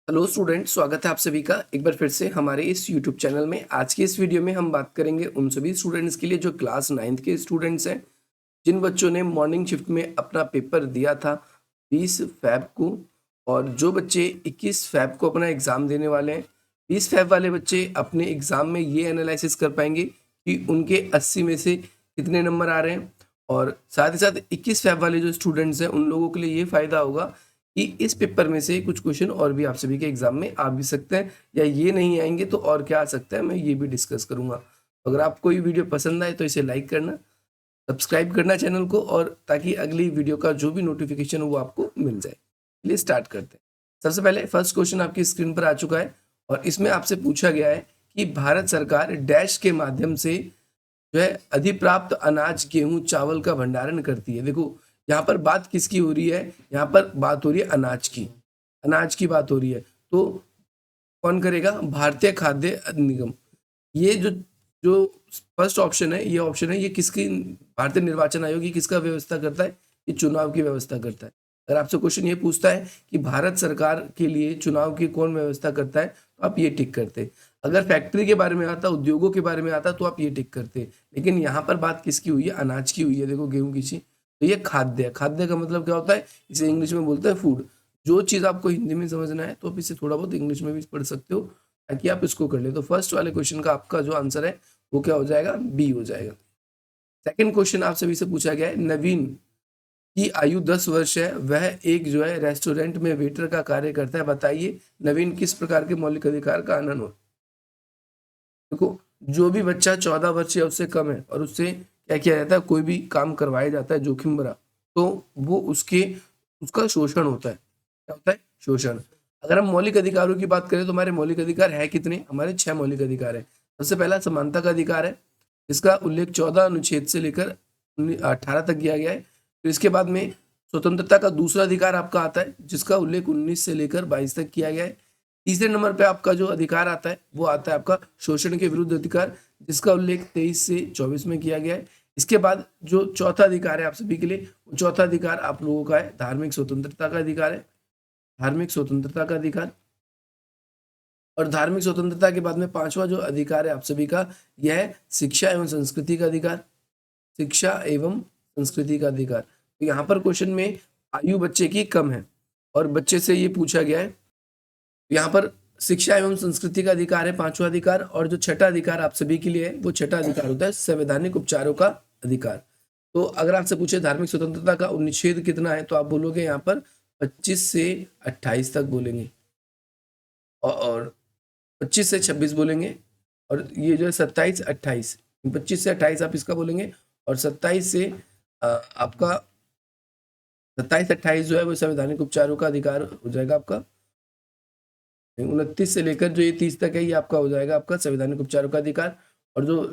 Hello student, स्वागत है आप सभी का एक बार फिर से हमारे इस यूट्यूब चैनल में। आज की इस वीडियो में हम बात करेंगे उन सभी स्टूडेंट्स के लिए जो क्लास 9th के स्टूडेंट्स हैं, जिन बच्चों ने मॉर्निंग शिफ्ट में अपना पेपर दिया था 20 फैब को, और जो बच्चे 21 फैब को अपना एग्ज़ाम देने वाले हैं। 20 फैब वाले बच्चे अपने एग्ज़ाम में ये एनालिसिस कर पाएंगे कि उनके 80 में से कितने नंबर आ रहे हैं, और साथ ही साथ 21 फैब वाले जो स्टूडेंट्स हैं उन लोगों के लिए ये फ़ायदा होगा कि इस पेपर में से कुछ क्वेश्चन और भी आप सभी के एग्जाम में आ भी सकते हैं, या ये नहीं आएंगे तो और क्या आ सकता है, मैं ये भी डिस्कस करूंगा। अगर आपको ये वीडियो पसंद आए तो इसे लाइक करना, सब्सक्राइब करना चैनल को, और ताकि अगली वीडियो का जो भी नोटिफिकेशन हो वो आपको मिल जाए। चलिए स्टार्ट करते हैं। सबसे पहले फर्स्ट क्वेश्चन आपकी स्क्रीन पर आ चुका है, और इसमें आपसे पूछा गया है कि भारत सरकार डैश के माध्यम से जो है अधिप्राप्त अनाज, गेहूं, चावल का भंडारण करती है। देखो यहाँ पर बात किसकी हो रही है, यहाँ पर बात हो रही है अनाज की। अनाज की बात हो रही है, तो कौन करेगा? भारतीय खाद्य निगम। ये जो जो फर्स्ट ऑप्शन है, ये ऑप्शन है, ये किसकी? भारतीय निर्वाचन आयोग ये किसका व्यवस्था करता है? ये चुनाव की व्यवस्था करता है। अगर आपसे क्वेश्चन ये पूछता है कि भारत सरकार के लिए चुनाव की कौन व्यवस्था करता है, तो आप ये टिक करते। अगर फैक्ट्री के बारे में आता, उद्योगों के बारे में आता, तो आप ये टिक करते। लेकिन यहाँ पर बात किसकी हुई है? अनाज की हुई है। देखो गेहूं की चीज, तो ये खाद्य। खाद्य का मतलब क्या होता है? इसे इंग्लिश में बोलते हैं फूड। जो चीज आपको हिंदी में समझना है तो आप इसे थोड़ा बहुत इंग्लिश में भी पढ़ सकते हो, ताकि आप इसको कर ले। तो फर्स्ट वाले क्वेश्चन का आपका जो आंसर है वो क्या हो जाएगा? बी हो जाएगा। सेकंड क्वेश्चन आप सभी से पूछा गया है, नवीन की आयु 10 वर्ष है, वह एक जो है रेस्टोरेंट में वेटर का कार्य करता है, बताइए नवीन किस प्रकार के मौलिक अधिकार का आनंद हो। देखो, जो भी बच्चा 14 वर्ष या उससे कम है और उससे क्या किया जाता है, कोई भी काम करवाया जाता है जोखिम भरा, तो वो उसका शोषण होता है। क्या होता है? शोषण। अगर हम मौलिक अधिकारों की बात करें तो हमारे मौलिक अधिकार है कितने? हमारे 6 मौलिक अधिकार है। सबसे पहला समानता का अधिकार है, इसका उल्लेख 14 अनुच्छेद से लेकर 18 तक किया गया है। फिर इसके बाद में स्वतंत्रता का दूसरा अधिकार आपका आता है, जिसका उल्लेख 19 से लेकर 22 तक किया गया है। तीसरे नंबर पे आपका जो अधिकार आता है वो आता है आपका शोषण के विरुद्ध अधिकार, जिसका उल्लेख 23 से 24 में किया गया है। इसके बाद जो चौथा अधिकार है आप सभी के लिए, वो चौथा अधिकार आप लोगों का है धार्मिक स्वतंत्रता का अधिकार है। धार्मिक स्वतंत्रता का अधिकार। और धार्मिक स्वतंत्रता के बाद में पांचवा जो अधिकार है आप सभी का, यह है शिक्षा एवं संस्कृति का अधिकार। शिक्षा एवं संस्कृति का अधिकार। तो यहाँ पर क्वेश्चन में आयु बच्चे की कम है और बच्चे से ये पूछा गया है। यहाँ पर शिक्षा एवं संस्कृति का अधिकार है पांचवा अधिकार, और जो छठा अधिकार आप सभी के लिए है वो छठा अधिकार होता है संवैधानिक उपचारों का अधिकार। तो अगर आपसे पूछे धार्मिक स्वतंत्रता का अनुच्छेद कितना है, तो आप बोलोगे यहाँ पर 25 से 28 तक बोलेंगे, और 25 से 26 बोलेंगे, और ये जो है 27 28, 25 से 28 आप इसका बोलेंगे, और 27 से आपका 27 28 जो है वो संवैधानिक उपचारों का अधिकार हो जाएगा आपका। 29 से लेकर जो ये 30 तक है ये आपका हो जाएगा आपका संवैधानिक उपचारों का अधिकार, और जो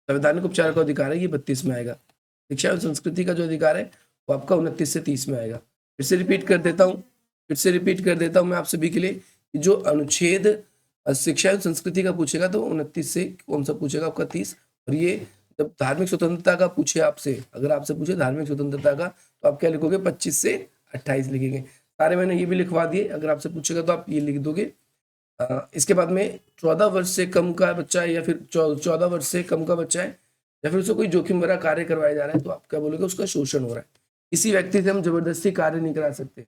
संवैधानिक उपचारों का अधिकार है ये 32 में आएगा। शिक्षा और संस्कृति का जो अधिकार है वो आपका 29 से 30 में आएगा। फिर से रिपीट कर देता हूँ, मैं आप सभी के लिए, जो अनुच्छेद शिक्षा एवं संस्कृति का पूछेगा तो 29 से कौन सा पूछेगा आपका 30, और ये जब धार्मिक स्वतंत्रता का पूछे आपसे, अगर आपसे पूछे धार्मिक स्वतंत्रता का, तो आप क्या लिखोगे? 25 से 28 लिखेंगे। सारे मैंने ये भी लिखवा दिए, अगर आपसे पूछेगा तो आप ये लिख दोगे। इसके बाद में 14 वर्ष से कम का बच्चा है, या फिर 14 वर्ष से कम का बच्चा है, या फिर उससे कोई जोखिम भरा कार्य करवाया जा रहा है, तो आप क्या बोलोगे? उसका शोषण हो रहा है। किसी व्यक्ति से हम जबरदस्ती कार्य नहीं करा सकते,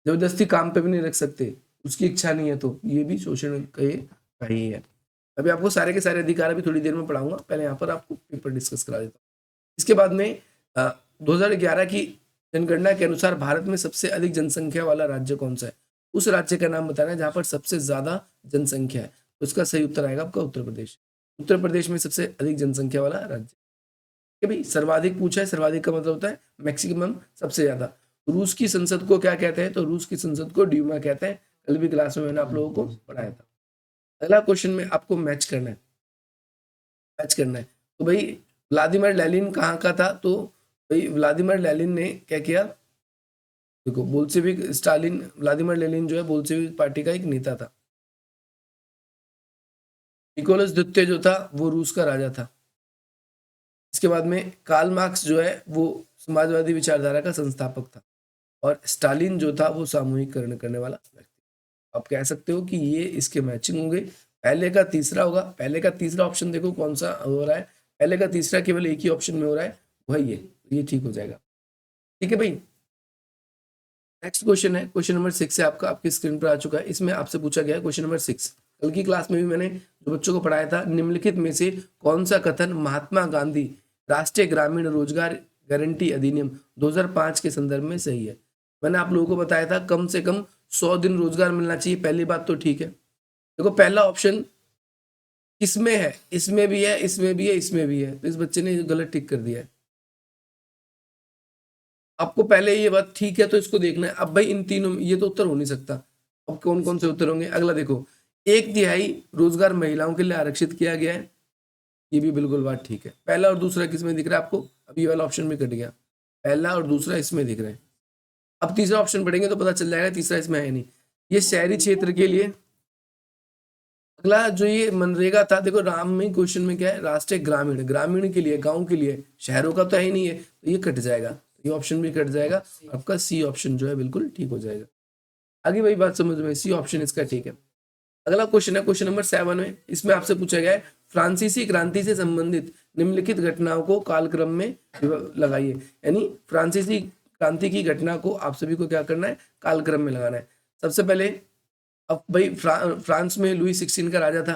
जबरदस्ती काम पे भी नहीं रख सकते, उसकी इच्छा नहीं है, तो ये भी शोषण का ही है। अभी आपको सारे के सारे अधिकार अभी थोड़ी देर में पढ़ाऊंगा, पहले यहाँ पर आपको पेपर डिस्कस करा देता हूँ। इसके बाद में 2011 की जनगणना के अनुसार भारत में सबसे अधिक जनसंख्या वाला राज्य कौन सा है? उस राज्य का नाम बताना है जहां पर सबसे ज्यादा जनसंख्या है। तो उसका सही उत्तर आएगा आपका उत्तर प्रदेश। उत्तर प्रदेश में सबसे अधिक जनसंख्या वाला राज्य। कि भाई सर्वाधिक पूछा है, सर्वाधिक का मतलब होता है मैक्सिमम, सबसे ज्यादा। रूस की संसद को क्या कहते हैं? तो रूस की संसद को ड्यूमा कहते हैं। कल भी क्लास में मैंने आप लोगों को पढ़ाया था। अगला क्वेश्चन में आपको मैच करना है, तो भाई व्लादिमीर लेनिन कहाँ का था? तो भाई व्लादिमीर लेनिन ने क्या किया? देखो बोल्शेविक स्टालिन, व्लादिमीर लेनिन जो है बोल्शेविक पार्टी का एक नेता था। निकोलस द्वितीय जो था वो रूस का राजा था। इसके बाद में कार्ल मार्क्स जो है वो समाजवादी विचारधारा का संस्थापक था, और स्टालिन जो था वो सामूहिककरण करने वाला व्यक्ति। आप कह सकते हो कि ये इसके मैचिंग होंगे। पहले का तीसरा होगा, पहले का तीसरा ऑप्शन देखो कौन सा हो रहा है, पहले का तीसरा केवल एक ही ऑप्शन में हो रहा है, वही ये ठीक हो जाएगा। ठीक है भाई। नेक्स्ट क्वेश्चन है क्वेश्चन नंबर 6 है आपका, आपकी स्क्रीन पर आ चुका है। इसमें आपसे पूछा गया है क्वेश्चन नंबर 6। कल की क्लास में भी मैंने जो बच्चों को पढ़ाया था, निम्नलिखित में से कौन सा कथन महात्मा गांधी राष्ट्रीय ग्रामीण रोजगार गारंटी अधिनियम 2005 के संदर्भ में सही है। मैंने आप लोगों को बताया था कम से कम 100 दिन रोजगार मिलना चाहिए, पहली बात तो ठीक है। देखो पहला ऑप्शन किसमें है, इसमें भी है, इसमें भी है, इसमें भी है, तो इस बच्चे ने गलत टिक कर दिया है। आपको पहले ये बात ठीक है तो इसको देखना है। अब भाई इन तीनों में ये तो उत्तर हो नहीं सकता। अब कौन कौन से उत्तर होंगे, अगला देखो, 1/3 रोजगार महिलाओं के लिए आरक्षित किया गया है, ये भी बिल्कुल बात ठीक है। पहला और दूसरा किसमें दिख रहा है आपको, अब ये वाला ऑप्शन भी कट गया, पहला और दूसरा इसमें दिख रहे हैं। अब तीसरा ऑप्शन पढ़ेंगे तो पता चल जाएगा तीसरा इसमें है नहीं। ये शहरी क्षेत्र के लिए, अगला जो ये मनरेगा था, देखो राम में क्वेश्चन में क्या है, राष्ट्रीय ग्रामीण, ग्रामीण के लिए, गांव के लिए, शहरों का तो है ही नहीं है, तो ये कट जाएगा, ये ऑप्शन भी कट जाएगा। आपका सी ऑप्शन जो है बिल्कुल ठीक हो जाएगा। आगे वही बात समझ में, सी ऑप्शन इसका ठीक है। अगला क्वेश्चन है क्वेश्चन नंबर 7 में, इसमें आपसे पूछा गया है फ्रांसीसी क्रांति से संबंधित निम्नलिखित घटनाओं को कालक्रम में लगाइए। यानी फ्रांसीसी क्रांति की घटना को आप सभी को क्या करना है, कालक्रम में लगाना है। सबसे पहले अब भाई फ्रांस में लुई 16 का राजा था,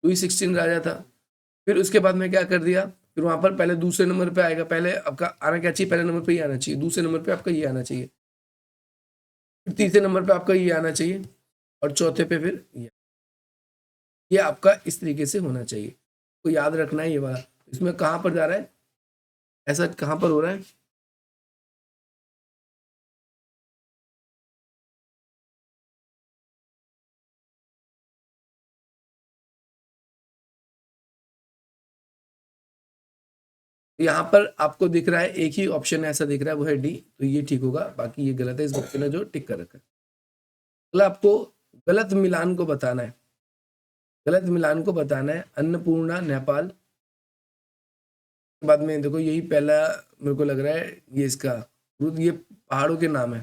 लुई 16 राजा था। फिर उसके बाद में क्या कर दिया, फिर वहां पर पहले दूसरे नंबर पे आएगा, पहले आपका आना क्या चाहिए, पहले नंबर पे ही आना चाहिए, दूसरे नंबर पे आपका ये आना चाहिए, फिर तीसरे नंबर पे आपका ये आना चाहिए, और चौथे पे फिर ये आपका इस तरीके से होना चाहिए। तो याद रखना है ये वाला, इसमें कहां पर जा रहा है, ऐसा कहां पर हो रहा है। यहाँ पर आपको दिख रहा है एक ही ऑप्शन ऐसा दिख रहा है, वो है डी, तो ये ठीक होगा, बाकी ये गलत है इस बच्चे ने जो टिक कर रखा है। अगला आपको गलत मिलान को बताना है, गलत मिलान को बताना है। अन्नपूर्णा नेपाल, बाद में देखो यही पहला मेरे को लग रहा है ये इसका, ये पहाड़ों के नाम है।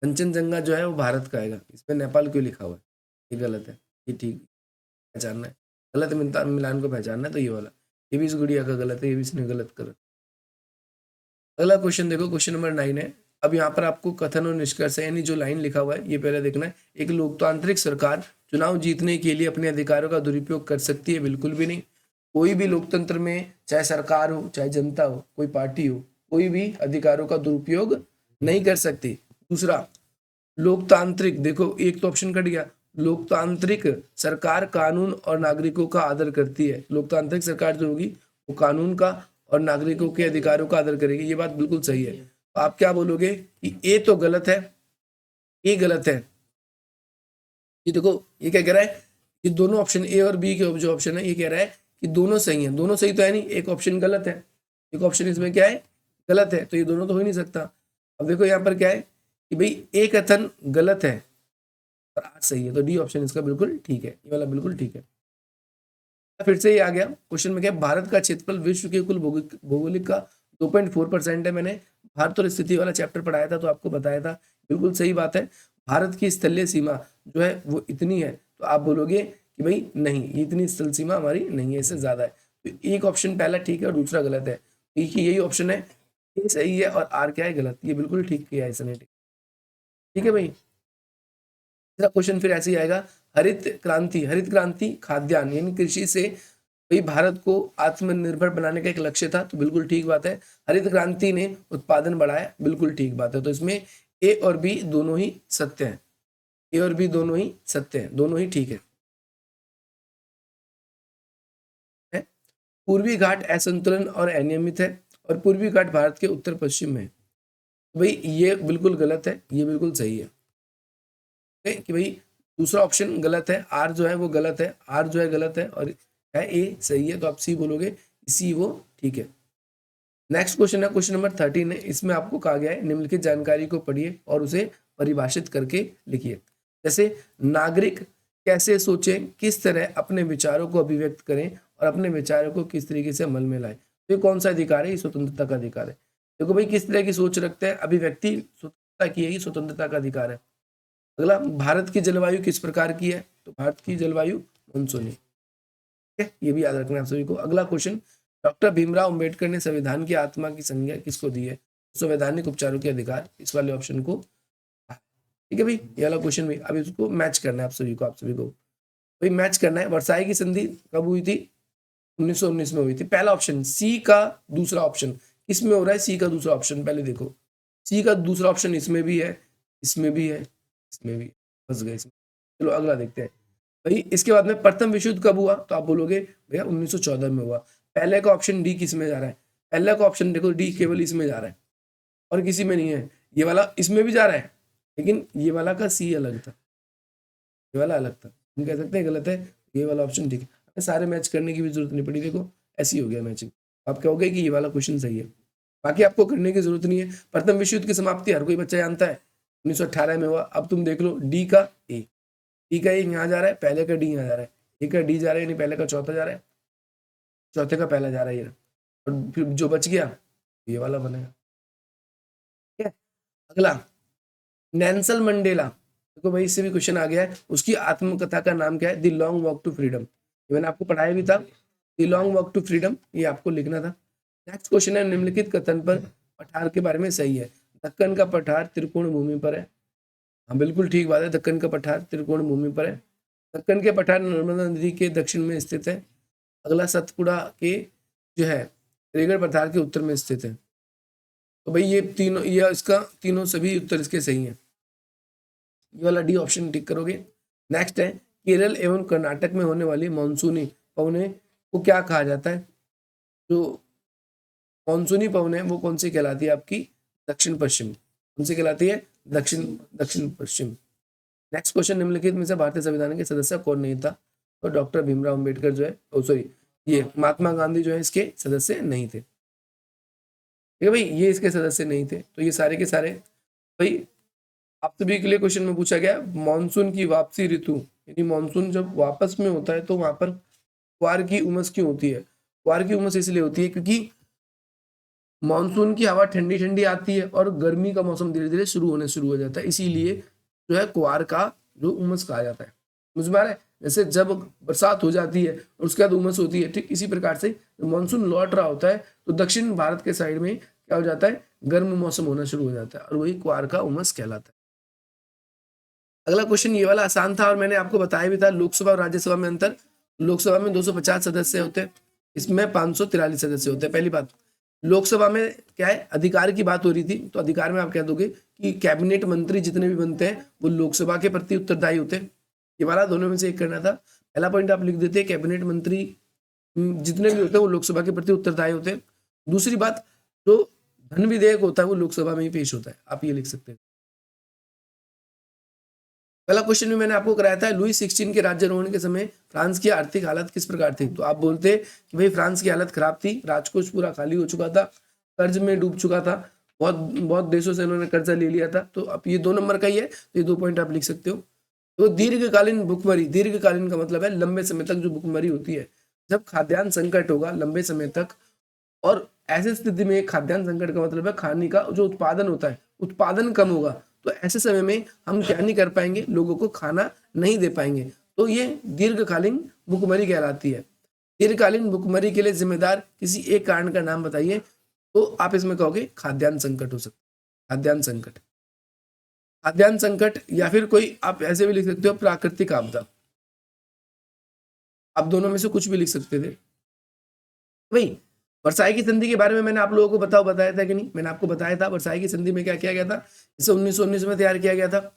कंचनजंगा जो है वो भारत का आएगा, इसमें नेपाल क्यों लिखा हुआ है, ये गलत है, ये ठीक पहचानना है। गलत मिलान को पहचानना है, तो ये वाला, ये भी इस गुड़िया का गलत है, ये भी इसने गलत कर। अगला क्वेश्चन देखो क्वेश्चन नंबर 9 है। अब यहाँ पर आपको कथन और निष्कर्ष है, यानी जो लाइन लिखा हुआ है ये पहले देखना है। एक लोकतांत्रिक सरकार चुनाव जीतने के लिए अपने अधिकारों का दुरुपयोग कर सकती है, बिल्कुल भी नहीं। कोई भी लोकतंत्र में, चाहे सरकार हो चाहे जनता हो, कोई पार्टी हो, कोई भी अधिकारों का दुरुपयोग नहीं कर सकती। दूसरा, लोकतांत्रिक, देखो एक तो ऑप्शन कट गया, लोकतांत्रिक सरकार कानून और नागरिकों का आदर करती है। लोकतांत्रिक सरकार जो होगी वो कानून का और नागरिकों के अधिकारों का आदर करेगी, ये बात बिल्कुल सही है। तो आप क्या बोलोगे कि ए तो गलत है, ए गलत है। ये देखो ये क्या कह रहा है, ये दोनों ऑप्शन ए और बी के जो ऑप्शन है ये कह रहा है कि दोनों सही है, दोनों सही तो है नहीं, एक ऑप्शन गलत है, एक ऑप्शन इसमें क्या है, गलत है, तो ये दोनों तो हो ही नहीं सकता। अब देखो यहाँ पर क्या है कि भाई ए कथन गलत है और आज सही है, तो डी ऑप्शन इसका बिल्कुल ठीक है, ये वाला बिल्कुल ठीक है। फिर से ये आ गया क्वेश्चन में क्या, भारत का क्षेत्रफल विश्व के कुल भौगोलिक का 2.4% है। मैंने भारत और स्थिति वाला चैप्टर पढ़ाया था तो आपको बताया था, बिल्कुल सही बात है। भारत की स्थलीय सीमा जो है वो इतनी है, तो आप बोलोगे कि भाई नहीं, ये इतनी स्थल सीमा हमारी नहीं है, इससे ज्यादा है। तो एक ऑप्शन पहला ठीक है और दूसरा गलत है, एक ही यही ऑप्शन है, ये सही है और आर क्या है, गलत। ये बिल्कुल ठीक किया है इसने, ठीक है भाई। तीसरा क्वेश्चन फिर ऐसे ही आएगा, हरित क्रांति, हरित क्रांति खाद्यान्न यानी कृषि से भाई भारत को आत्मनिर्भर बनाने का एक लक्ष्य था, तो बिल्कुल ठीक बात है। हरित क्रांति ने उत्पादन बढ़ाया, बिल्कुल ठीक बात है। तो इसमें ए और बी दोनों ही सत्य हैं, ए और बी दोनों ही सत्य हैं, दोनों ही ठीक है। पूर्वी घाट असंतुलन और अनियमित है, और पूर्वी घाट भारत के उत्तर पश्चिम में है। भाई ये बिल्कुल गलत है, ये बिल्कुल सही है कि भाई दूसरा ऑप्शन गलत है, आर जो है वो गलत है, आर जो है गलत है और है ए सही है, तो आप सी बोलोगे, सी वो ठीक है। नेक्स्ट क्वेश्चन है क्वेश्चन नंबर 13 है। इसमें आपको कहा गया है निम्नलिखित जानकारी को पढ़िए और उसे परिभाषित करके लिखिए। जैसे नागरिक कैसे सोचें, किस तरह अपने विचारों को अभिव्यक्त करें और अपने विचारों को किस तरीके से अमल में लाए। तो ये कौन सा अधिकार है, ये स्वतंत्रता का अधिकार है। देखो भाई किस तरह की सोच रखते हैं, अभिव्यक्ति स्वतंत्रता की, यही स्वतंत्रता का अधिकार है। अगला, भारत की जलवायु किस प्रकार की है? तो भारत की जलवायु मानसूनी, ठीक है, ये भी याद रखना है आप सभी को। अगला क्वेश्चन, डॉक्टर भीमराव अंबेडकर ने संविधान की आत्मा की संज्ञा किसको दी है? संवैधानिक उपचारों के अधिकार, इस वाले ऑप्शन को, ठीक है भाई, ये वाला क्वेश्चन भी अभी इसको मैच करना है आप सभी को भाई मैच करना है। वर्साई की संधि कब हुई थी? 1919 में हुई थी। पहला ऑप्शन सी का दूसरा ऑप्शन किसमें हो रहा है? सी का दूसरा ऑप्शन, पहले देखो, सी का दूसरा ऑप्शन इसमें भी है, इसमें भी है, इसमें भी, फंस गए इसमें। चलो अगला देखते हैं भाई। इसके बाद में प्रथम विश्व युद्ध कब हुआ? तो आप बोलोगे भैया 1914 में हुआ। पहले का ऑप्शन डी किस में जा रहा है? पहले का ऑप्शन देखो, डी केवल इसमें जा रहा है और किसी में नहीं है। ये वाला इसमें भी जा रहा है, लेकिन ये वाला का सी अलग था, ये वाला अलग था। हम कह सकते हैं गलत है, ये वाला ऑप्शन ठीक है। सारे मैच करने की भी जरूरत नहीं पड़ी, देखो ऐसी हो गया मैचिंग। आप कहोगे कि ये वाला क्वेश्चन सही है, बाकी आपको करने की जरूरत नहीं है। प्रथम विश्व युद्ध की समाप्ति हर कोई बच्चा जानता है, 1918 में हुआ। अब तुम देख लो डी का ए, डी का ए यहाँ जा रहा है, पहले का डी यहाँ जा रहा है, ए का डी जा रहा है, यानी पहले का चौथा जा रहा है, चौथे का पहला जा रहा है ये, और फिर जो बच गया ये वाला बनेगा, ठीक है। अगला, नेल्सन मंडेला, देखो भाई इससे भी क्वेश्चन आ गया है, उसकी आत्मकथा का नाम क्या है? The long walk to freedom, ये मैंने आपको पढ़ाया भी था, the long walk to freedom, ये आपको लिखना था। नेक्स्ट क्वेश्चन है, निम्नलिखित कथन पर पठार के बारे में सही है? दक्कन का पठार त्रिकोण भूमि पर है। हाँ बिल्कुल ठीक बात है, दक्कन का पठार त्रिकोण भूमि पर है। दक्कन के पठार नर्मदा नदी के दक्षिण में स्थित है। अगला, सतपुड़ा के जो है रेगड़ पठार के उत्तर में स्थित है। तो भाई ये तीनों, ये इसका तीनों सभी उत्तर इसके सही है, ये वाला डी ऑप्शन टिक करोगे। नेक्स्ट है, केरल एवं कर्नाटक में होने वाली मानसूनी पवने को क्या कहा जाता है? जो मानसूनी पवने वो कौन सी कहलाती है आपकी? दक्षिण पश्चिम, कौन सी कहलाती है? दक्षिण दक्षिण पश्चिम। नेक्स्ट क्वेश्चन, निम्नलिखित में से भारतीय संविधान के सदस्य कौन नहीं था? तो डॉक्टर भीमराव अंबेडकर जो है, ओ सॉरी, ये महात्मा गांधी जो है इसके सदस्य नहीं थे, ठीक है भाई, ये इसके सदस्य नहीं थे। तो ये सारे के सारे भाई आप सभी के लिए क्वेश्चन में पूछा गया, मानसून की वापसी ऋतु, यानी मानसून जब वापस में होता है तो वहां पर क्वार की उमस क्यों होती है? क्वार की उमस इसलिए होती है क्योंकि मानसून की हवा ठंडी ठंडी आती है और गर्मी का मौसम धीरे धीरे शुरू हो जाता है, इसीलिए जो है क्वार का जो उमस कहा जाता है। मुझ में आ रहा है? जैसे जब बरसात हो जाती है और उसके बाद उमस होती है, ठीक इसी प्रकार से मानसून लौट रहा होता है तो दक्षिण भारत के साइड में क्या हो जाता है? गर्म मौसम होना शुरू हो जाता है और वही क्वार का उमस कहलाता है। अगला क्वेश्चन ये वाला आसान था और मैंने आपको बताया भी था, लोकसभा और राज्यसभा में अंतर। लोकसभा में 250 सदस्य होते हैं, इसमें 543 सदस्य होते हैं। पहली बात, लोकसभा में क्या है, अधिकार की बात हो रही थी, तो अधिकार में आप कह दोगे कि कैबिनेट मंत्री जितने भी बनते हैं वो लोकसभा के प्रति उत्तरदायी होते हैं। ये वाला दोनों में से एक करना था। पहला पॉइंट आप लिख देते, कैबिनेट मंत्री जितने भी होते हैं वो लोकसभा के प्रति उत्तरदायी होते हैं। दूसरी बात, जो धन विधेयक होता है वो लोकसभा में ही पेश होता है, आप ये लिख सकते हैं। पहला क्वेश्चन भी मैंने आपको कराया था, लुई 16 के राज्यारोहण के समय फ्रांस की आर्थिक हालत किस प्रकार थी? तो आप बोलते कि भाई फ्रांस की हालत खराब थी, राजकोष पूरा खाली हो चुका था, कर्ज में डूब चुका था, बहुत बहुत देशों से उन्होंने कर्जा ले लिया था। तो अब ये 2 नंबर का ही है, तो ये 2 पॉइंट आप लिख सकते हो। तो दीर्घकालीन भुखमरी, दीर्घकालीन का मतलब है लंबे समय तक जो भुखमरी होती है, जब खाद्यान्न संकट होगा लंबे समय तक, और ऐसी स्थिति में खाद्यान्न संकट का मतलब है खाने का जो उत्पादन होता है, उत्पादन कम होगा, तो ऐसे समय में हम क्या नहीं कर पाएंगे? लोगों को खाना नहीं दे पाएंगे। तो ये दीर्घकालीन भुखमरी कहलाती है। दीर्घकालीन भुखमरी के लिए जिम्मेदार किसी एक कारण का नाम बताइए, तो आप इसमें कहोगे खाद्यान्न संकट हो सकता है, खाद्यान्न संकट, खाद्यान्न संकट, या फिर कोई आप ऐसे भी लिख सकते हो प्राकृतिक आपदा, आप दोनों में से कुछ भी लिख सकते थे भाई। वर्साई की संधि के बारे में मैंने आप लोगों को बताया था कि नहीं? मैंने आपको बताया था वर्साई की संधि में क्या किया गया था, इसे 1919 में तैयार किया गया था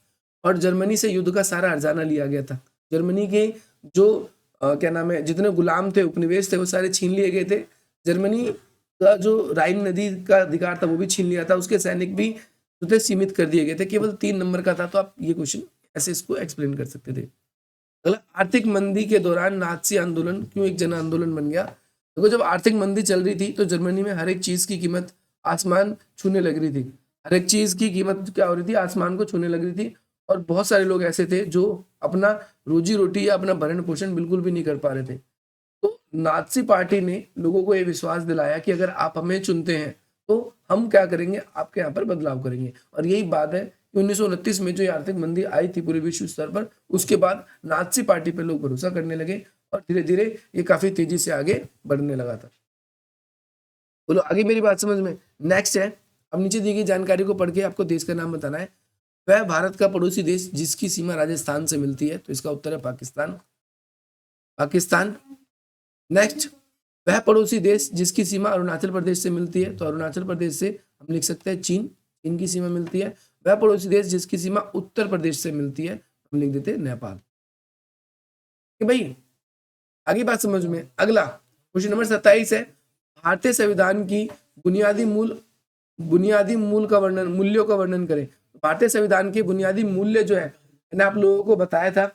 और जर्मनी से युद्ध का सारा हर्जाना लिया गया था। जर्मनी के जो क्या नाम है, जितने गुलाम थे, उपनिवेश थे, वो सारे छीन लिए गए थे। जर्मनी का जो राइन नदी का अधिकार था वो भी छीन लिया था, उसके सैनिक भी जो थे सीमित कर दिए गए थे, केवल 3 नंबर का था। तो आप ये क्वेश्चन ऐसे इसको एक्सप्लेन कर सकते थे। अगला, आर्थिक मंदी के दौरान नाजी आंदोलन क्यों एक जन आंदोलन बन गया? देखो जब आर्थिक मंदी चल रही थी तो जर्मनी में हर एक चीज की कीमत आसमान छूने लग रही थी, हर एक चीज की कीमत क्या हो रही थी? आसमान को छूने लग रही थी, और बहुत सारे लोग ऐसे थे जो अपना रोजी रोटी या अपना भरण पोषण बिल्कुल भी नहीं कर पा रहे थे। तो नाजी पार्टी ने लोगों को ये विश्वास दिलाया कि अगर आप हमें चुनते हैं तो हम क्या करेंगे? आपके यहाँ पर बदलाव करेंगे। और यही बात है कि 1929 में जो ये आर्थिक मंदी आई थी पूरे विश्व स्तर पर, उसके बाद नाज़ी पार्टी पे लोग भरोसा करने लगे और धीरे धीरे ये काफी तेजी से आगे बढ़ने लगा था। बोलो आगे मेरी बात समझ में। नेक्स्ट है, अब नीचे दी गई जानकारी को पढ़ के आपको देश का नाम बताना है। वह भारत का पड़ोसी देश जिसकी सीमा राजस्थान से मिलती है, तो इसका उत्तर है पाकिस्तान। पाकिस्तान। नेक्स्ट, वह पड़ोसी देश जिसकी सीमा अरुणाचल प्रदेश से मिलती है, तो अरुणाचल प्रदेश से हम लिख सकते हैं चीन, चीन की सीमा मिलती है। वह पड़ोसी देश जिसकी सीमा उत्तर प्रदेश से मिलती है, हम लिख देते हैं नेपाल। कि भाई आगे बात समझ में। अगला क्वेश्चन नंबर 27 है, भारतीय संविधान की बुनियादी मूल्यों का वर्णन करें। भारतीय संविधान के बुनियादी मूल्य जो है मैंने आप लोगों को बताया था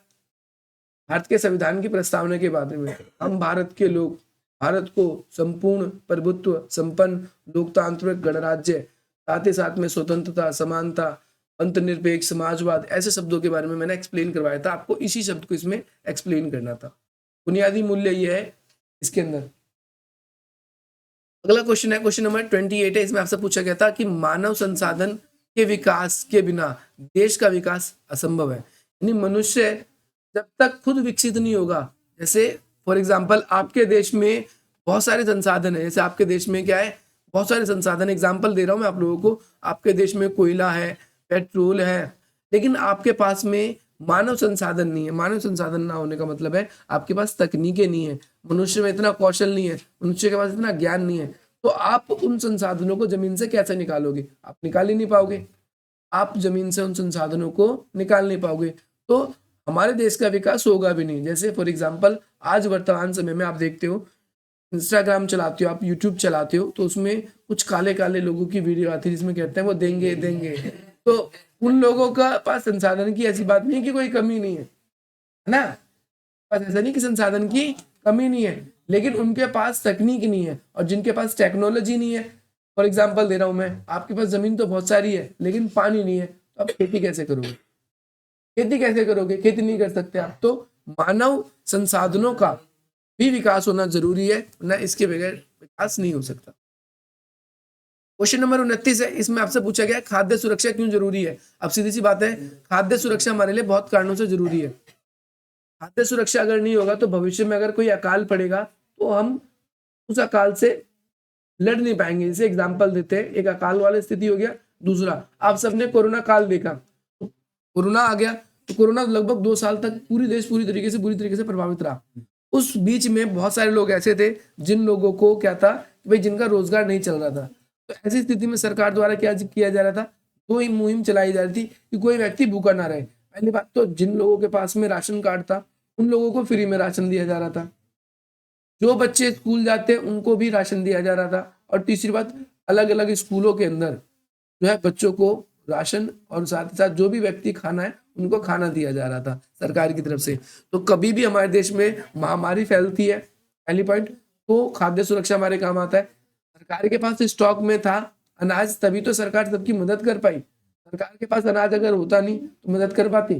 भारत के संविधान की प्रस्तावना के बारे में। हम भारत के लोग भारत को संपूर्ण प्रभुत्व संपन्न लोकतांत्रिक गणराज्य, साथ ही साथ में स्वतंत्रता, समानता, अंतर्निरपेक्ष, समाजवाद, ऐसे शब्दों के बारे में मैंने एक्सप्लेन करवाया था। आपको इसी शब्द को इसमें एक्सप्लेन करना था। बुनियादी मूल्य ये है इसके अंदर। अगला क्वेश्चन है, क्वेश्चन नंबर 28 है। इसमें आपसे पूछा गया था कि मानव संसाधन के विकास के बिना देश का विकास असंभव है। यानी मनुष्य जब तक खुद विकसित नहीं होगा, जैसे फॉर एग्जांपल आपके देश में बहुत सारे संसाधन है, जैसे आपके देश में क्या है, बहुत सारे संसाधन। एग्जांपल दे रहा हूं मैं आप लोगों को। आपके देश में कोयला है, पेट्रोल है, लेकिन आपके पास में मानव संसाधन नहीं है। मानव संसाधन ना होने का मतलब है आपके पास तकनीकें नहीं है, मनुष्य में इतना कौशल नहीं है, मनुष्य के पास इतना ज्ञान नहीं है। तो आप उन संसाधनों को जमीन से कैसे निकालोगे? आप निकाल ही नहीं पाओगे। आप जमीन से उन संसाधनों को निकाल नहीं पाओगे, तो हमारे देश का विकास होगा भी नहीं। जैसे फॉर एग्जाम्पल आज वर्तमान समय में आप देखते हो, इंस्टाग्राम चलाते हो, आप यूट्यूब चलाते हो, तो उसमें कुछ काले काले लोगों की वीडियो आती है जिसमें कहते हैं वो देंगे देंगे। तो उन लोगों का पास संसाधन की ऐसी बात नहीं है कि कोई कमी नहीं है ना, पास ऐसा नहीं कि संसाधन की कमी नहीं है, लेकिन उनके पास तकनीक नहीं है। और जिनके पास टेक्नोलॉजी नहीं है, फॉर एग्जाम्पल दे रहा हूं मैं, आपके पास जमीन तो बहुत सारी है लेकिन पानी नहीं है, तो आप खेती कैसे करोगे? खेती कैसे करोगे? खेती नहीं कर सकते आप। तो मानव संसाधनों का भी विकास होना जरूरी है, ना इसके बगैर विकास नहीं हो सकता। क्वेश्चन नंबर 29 है। इसमें आपसे पूछा गया खाद्य सुरक्षा क्यों जरूरी है। अब सीधी सी बात है, खाद्य सुरक्षा हमारे लिए बहुत कारणों से जरूरी है। खाद्य सुरक्षा अगर नहीं होगा तो भविष्य में अगर कोई अकाल पड़ेगा तो हम उस अकाल से लड़ नहीं पाएंगे। जैसे एग्जाम्पल देते हैं, एक अकाल वाली स्थिति हो गया। दूसरा, आप सबने कोरोना काल देखा, कोरोना आ गया तो कोरोना लगभग 2 साल तक पूरी देश बुरी तरीके से प्रभावित रहा। उस बीच में बहुत सारे लोग ऐसे थे जिन लोगों को क्या था कि भाई जिनका रोजगार नहीं चल रहा था। तो ऐसी स्थिति में सरकार द्वारा क्या किया जा रहा था, दो ही मुहिम चलाई जा रही थी कि कोई व्यक्ति भूखा ना रहे। पहली बात तो जिन लोगों के पास में राशन कार्ड था उन लोगों को फ्री में राशन दिया जा रहा था, जो बच्चे स्कूल जाते उनको भी राशन दिया जा रहा था। और तीसरी बात, अलग अलग स्कूलों के अंदर जो है बच्चों को राशन और साथ ही साथ जो भी व्यक्ति खाना है उनको खाना दिया जा रहा था सरकार की तरफ से। तो कभी भी हमारे देश में महामारी फैलती है, पहली पॉइंट, तो खाद्य सुरक्षा हमारे काम आता है। सरकार के पास स्टॉक में था अनाज, तभी तो सरकार सबकी मदद कर पाई। सरकार के पास अनाज अगर होता नहीं तो मदद कर पाती।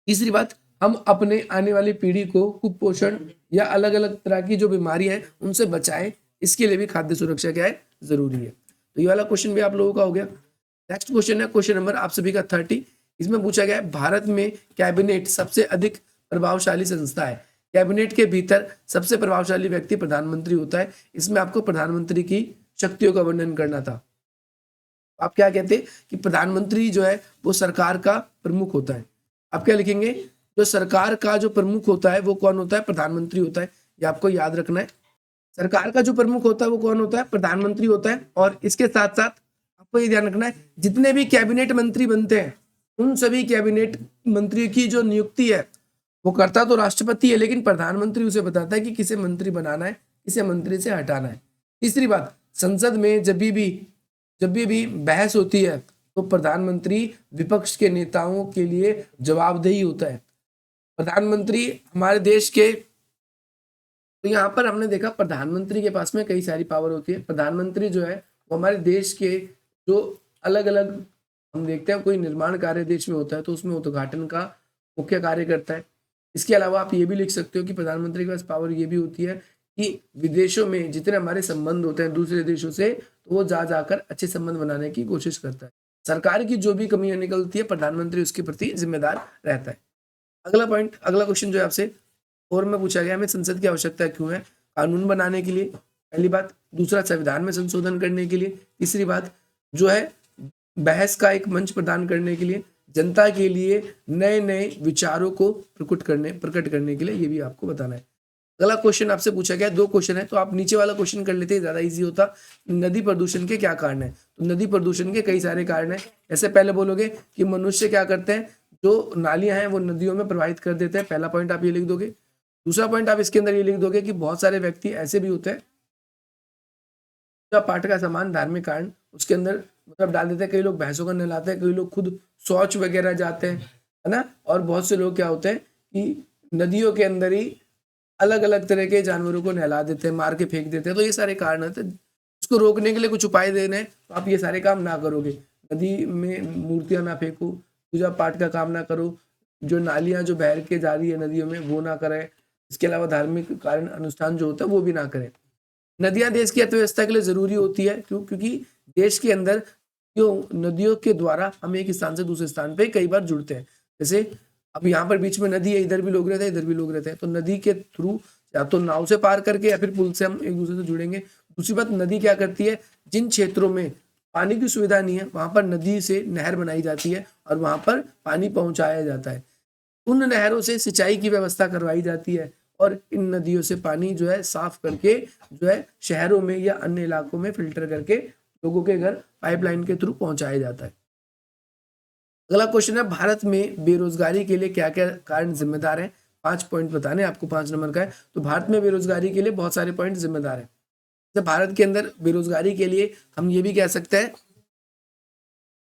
तीसरी बात, हम अपने आने वाली पीढ़ी को कुपोषण या अलग अलग तरह की जो बीमारी है उनसे बचाएं, इसके लिए भी खाद्य सुरक्षा क्या है, जरूरी है। तो ये वाला क्वेश्चन भी आप लोगों का हो गया। नेक्स्ट क्वेश्चन है क्वेश्चन नंबर आप सभी का 30। इसमें पूछा गया है भारत में कैबिनेट सबसे अधिक प्रभावशाली संस्था है। कैबिनेट के भीतर सबसे प्रभावशाली व्यक्ति प्रधानमंत्री होता है। इसमें आपको प्रधानमंत्री की शक्तियों का वर्णन करना था। आप क्या कहते हैं कि प्रधानमंत्री जो है वो सरकार का प्रमुख होता है। आप क्या लिखेंगे, जो सरकार का जो प्रमुख होता है वो कौन होता है, प्रधानमंत्री होता है। ये आपको याद रखना है, सरकार का जो प्रमुख होता है वो कौन होता है, प्रधानमंत्री होता है। और इसके साथ साथ आपको ये ध्यान रखना है, जितने भी कैबिनेट मंत्री बनते हैं उन सभी कैबिनेट मंत्री की जो नियुक्ति है वो करता तो राष्ट्रपति है, लेकिन प्रधानमंत्री उसे बताता है कि किसे मंत्री बनाना है, किसे मंत्री से हटाना है। तीसरी बात, संसद में जब भी बहस होती है तो प्रधानमंत्री विपक्ष के नेताओं के लिए जवाबदेही होता है। प्रधानमंत्री हमारे देश के, तो यहाँ पर हमने देखा प्रधानमंत्री के पास में कई सारी पावर होती है। प्रधानमंत्री जो है वो हमारे देश के जो अलग अलग हम देखते हैं, कोई निर्माण कार्य देश में होता है तो उसमें उद्घाटन का मुख्य कार्य करता है। इसके अलावा आप ये भी लिख सकते हो कि प्रधानमंत्री के पास पावर ये भी होती है कि विदेशों में जितने हमारे संबंध होते हैं दूसरे देशों से, तो वो जाकर अच्छे संबंध बनाने की कोशिश करता है। सरकार की जो भी कमियां निकलती है प्रधानमंत्री उसके प्रति जिम्मेदार रहता है। अगला पॉइंट, अगला क्वेश्चन जो है आपसे और में पूछा गया, हमें संसद की आवश्यकता क्यों है? कानून बनाने के लिए, पहली बात। दूसरा, संविधान में संशोधन करने के लिए। तीसरी बात जो है, बहस का एक मंच प्रदान करने के लिए। जनता के लिए नए नए विचारों को प्रकट करने के लिए, ये भी आपको बताना है। अगला क्वेश्चन आपसे पूछा गया, 2 क्वेश्चन है, तो आप नीचे वाला क्वेश्चन कर लेते, ज्यादा इजी होता। नदी प्रदूषण के क्या कारण है? तो नदी प्रदूषण के कई सारे कारण है। ऐसे पहले बोलोगे कि मनुष्य क्या करते हैं, जो नालियां हैं वो नदियों में प्रवाहित कर देते हैं, पहला पॉइंट आप ये लिख दोगे। दूसरा पॉइंट आप इसके अंदर ये लिख दोगे कि बहुत सारे व्यक्ति ऐसे भी होते हैं पाठ का सामान धार्मिक कारण उसके अंदर मतलब डाल देते हैं। कई लोग भैंसों का नहलाते हैं, कई लोग खुद शौच वगैरह जाते हैं, है ना। और बहुत से लोग क्या होते हैं कि नदियों के अंदर ही अलग अलग तरह के जानवरों को नहला देते हैं, मार के फेंक देते हैं। तो ये सारे कारण होते हैं। इसको रोकने के लिए कुछ उपाय देने हैं, तो आप ये सारे काम ना करोगे। नदी में मूर्तियां ना फेंको, पूजा पाठ का काम ना करो, जो नालियां जो बह के जा रही है नदियों में वो ना करें। इसके अलावा धार्मिक कारण अनुष्ठान जो होता है वो भी ना करें। नदियां देश की अर्थव्यवस्था के लिए जरूरी होती है, क्यों? क्योंकि देश के अंदर क्यों नदियों के द्वारा हम एक स्थान से दूसरे स्थान पे कई बार जुड़ते हैं। जैसे अब यहाँ पर बीच में नदी है, इधर भी लोग रहते हैं, इधर भी लोग रहते हैं, तो नदी के थ्रू या तो नाव से पार करके या फिर पुल से हम एक दूसरे से जुड़ेंगे। दूसरी बात, नदी क्या करती है, जिन क्षेत्रों में पानी की सुविधा नहीं है वहां पर नदी से नहर बनाई जाती है और वहां पर पानी पहुंचाया जाता है। उन नहरों से सिंचाई की व्यवस्था करवाई जाती है और इन नदियों से पानी जो है साफ करके जो है शहरों में या अन्य इलाकों में फिल्टर करके लोगों के घर पाइपलाइन के थ्रू पहुंचाया जाता है। अगला क्वेश्चन है, भारत में बेरोजगारी के लिए क्या क्या कारण जिम्मेदार हैं? 5 पॉइंट बताने आपको, 5 नंबर का है। तो भारत में बेरोजगारी के लिए बहुत सारे पॉइंट जिम्मेदार हैं। तो भारत के अंदर बेरोजगारी के लिए हम ये भी कह सकते हैं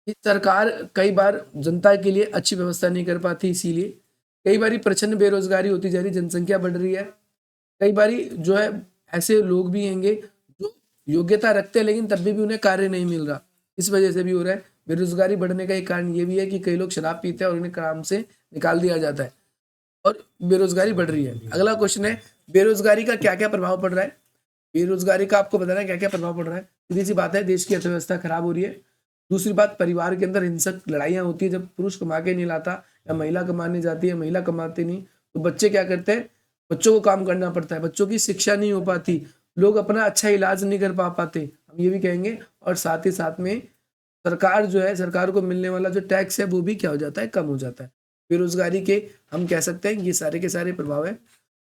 कि सरकार कई बार जनता के लिए अच्छी व्यवस्था नहीं कर पाती, इसीलिए कई बार प्रचंड बेरोजगारी होती जा रही, जनसंख्या बढ़ रही है। कई बार जो है ऐसे लोग भी होंगे जो योग्यता रखते हैं लेकिन तब भी उन्हें कार्य नहीं मिल रहा, इस वजह से भी हो रहा है। बेरोजगारी बढ़ने का एक कारण ये भी है कि कई लोग शराब पीते हैं और उन्हें काम से निकाल दिया जाता है और बेरोजगारी बढ़ रही है। अगला क्वेश्चन है, बेरोजगारी का क्या क्या प्रभाव पड़ रहा है? बेरोजगारी का आपको बताना है क्या क्या प्रभाव पड़ रहा है। सीधी सी बात है, देश की अर्थव्यवस्था खराब हो रही है। दूसरी बात, परिवार के अंदर हिंसक लड़ाइयाँ होती है, जब पुरुष कमा के नहीं लाता या महिला कमाने जाती है, महिला कमाती नहीं, तो बच्चे क्या करते हैं, बच्चों को काम करना पड़ता है, बच्चों की शिक्षा नहीं हो पाती, लोग अपना अच्छा इलाज नहीं कर पाते, हम ये भी कहेंगे। और साथ ही साथ में सरकार जो है, सरकार को मिलने वाला जो टैक्स है वो भी क्या हो जाता है, कम हो जाता है। बेरोजगारी के हम कह सकते हैं ये सारे के सारे प्रभाव है।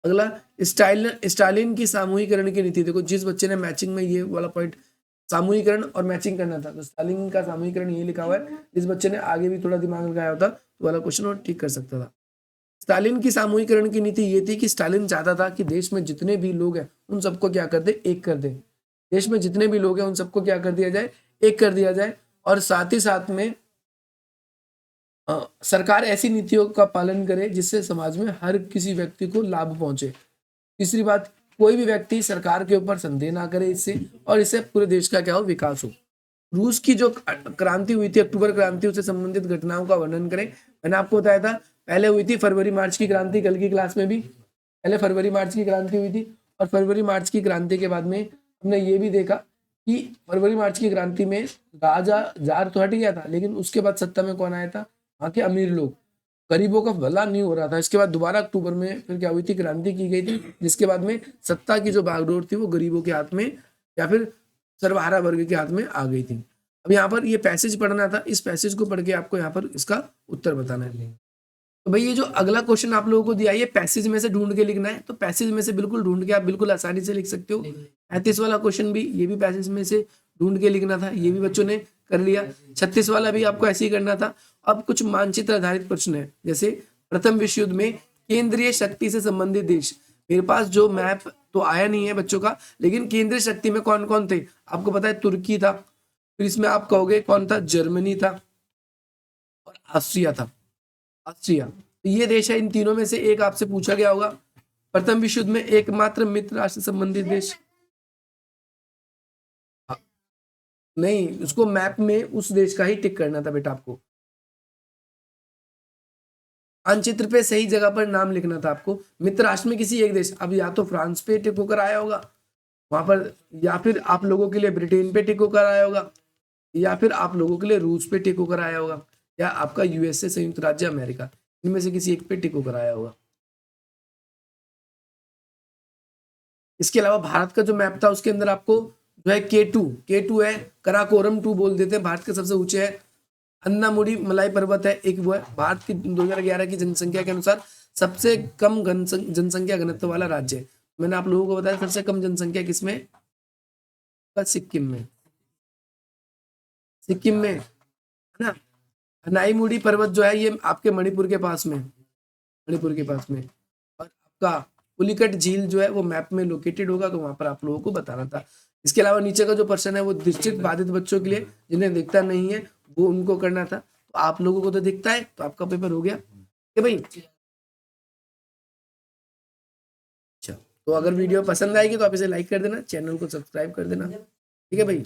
अगला, स्टालिन की सामूहिकरण की नीति। देखो, जिस बच्चे ने मैचिंग में ये वाला पॉइंट सामूहिकरण और मैचिंग करना था, तो स्टालिन का सामूहिकरण ये लिखा हुआ है। जिस बच्चे ने आगे भी थोड़ा दिमाग लगाया होता तो वाला क्वेश्चन और ठीक कर सकता था। स्टालिन की सामूहिकरण की नीति ये थी कि स्टालिन चाहता था कि देश में जितने भी लोग हैं उन सबको क्या कर दे, एक कर दे। देश में जितने भी लोग हैं उन सबको क्या कर दिया जाए, एक कर दिया जाए। और साथ ही साथ में सरकार ऐसी नीतियों का पालन करे जिससे समाज में हर किसी व्यक्ति को लाभ पहुंचे। तीसरी बात, कोई भी व्यक्ति सरकार के ऊपर संदेह ना करे इससे, और इससे पूरे देश का क्या हो, विकास हो। रूस की जो क्रांति हुई थी, अक्टूबर क्रांति, उससे संबंधित घटनाओं का वर्णन करें। मैंने आपको बताया था पहले हुई थी फरवरी मार्च की क्रांति, कल की क्लास में भी पहले फरवरी मार्च की क्रांति हुई थी। और फरवरी मार्च की क्रांति के बाद में हमने ये भी देखा कि फरवरी मार्च की क्रांति में राजा जार तो हट गया था, लेकिन उसके बाद सत्ता में कौन आया था, वहां के अमीर लोग। गरीबों का भला नहीं हो रहा था। इसके बाद दोबारा अक्टूबर में फिर क्या हुई थी, क्रांति की गई थी, जिसके बाद में सत्ता की जो बागडोर थी वो गरीबों के हाथ में या फिर सर्वहारा वर्ग के हाथ में आ गई थी। अब यहाँ पर ये पैसेज पढ़ना था, इस पैसेज को पढ़ के आपको यहाँ पर इसका उत्तर बताना है। तो भाई ये जो अगला क्वेश्चन आप लोगों को दिया, ये पैसेज में से ढूंढ के लिखना है। तो पैसेज में से बिल्कुल ढूंढ के आप बिल्कुल आसानी से लिख सकते हो। 35 वाला क्वेश्चन भी ये भी पैसेज में से ढूंढ के लिखना था, ये भी बच्चों ने कर लिया। 36 वाला भी आपको ऐसे ही करना था। अब कुछ मानचित्र आधारित प्रश्न है, जैसे प्रथम विश्व युद्ध में केंद्रीय शक्ति से संबंधित देश। मेरे पास जो मैप तो आया नहीं है बच्चों का, लेकिन केंद्रीय शक्ति में कौन कौन थे आपको पता है, तुर्की था, फिर इसमें आप कहोगे कौन था, जर्मनी था और ऑस्ट्रिया था। ऑस्ट्रिया, तो ये देश है। इन तीनों में से एक आपसे पूछा गया होगा। प्रथम विश्व युद्ध में एकमात्र मित्र राष्ट्र संबंधित देश, नहीं, उसको मैप में उस देश का ही टिक करना था बेटा आपको। मानचित्र पे सही जगह पर नाम लिखना था आपको। मित्र राष्ट्र में किसी एक देश, अब या तो फ्रांस पे टिक होकर आया होगा वहां पर, या फिर आप लोगों के लिए ब्रिटेन पे टिक होकर आया होगा, या फिर आप लोगों के लिए रूस पे टिक होकर आया होगा, या आपका यूएसए संयुक्त राज्य अमेरिका, इनमें से किसी एक पे टिक होकर आया होगा। इसके अलावा भारत का जो मैप था उसके अंदर आपको जो है के टू है, कराकोरम 2 बोल देते हैं, भारत के सबसे ऊंचे है। अन्नामुडी मलाई पर्वत है, एक वो है। भारत की 2011 की जनसंख्या के अनुसार सबसे कम जनसंख्या घनत्व वाला राज्य है। मैंने आप लोगों को बताया सबसे कम जनसंख्या किसमें, सिक्किम में, सिक्किम में, है ना। अनाईमुड़ी पर्वत जो है ये आपके मणिपुर के पास में, मणिपुर के पास में। और आपका पुलिकट झील जो है वो मैप में लोकेटेड होगा, तो वहां पर आप लोगों को बताना था। इसके अलावा नीचे का जो प्रश्न है वो दृष्टि बाधित बच्चों के लिए, जिन्हें दिखता नहीं है, वो उनको करना था। तो आप लोगों को तो दिखता है, तो आपका पेपर हो गया, ठीक है भाई। अच्छा, तो अगर वीडियो पसंद आएगी तो आप इसे लाइक कर देना, चैनल को सब्सक्राइब कर देना, ठीक है भाई।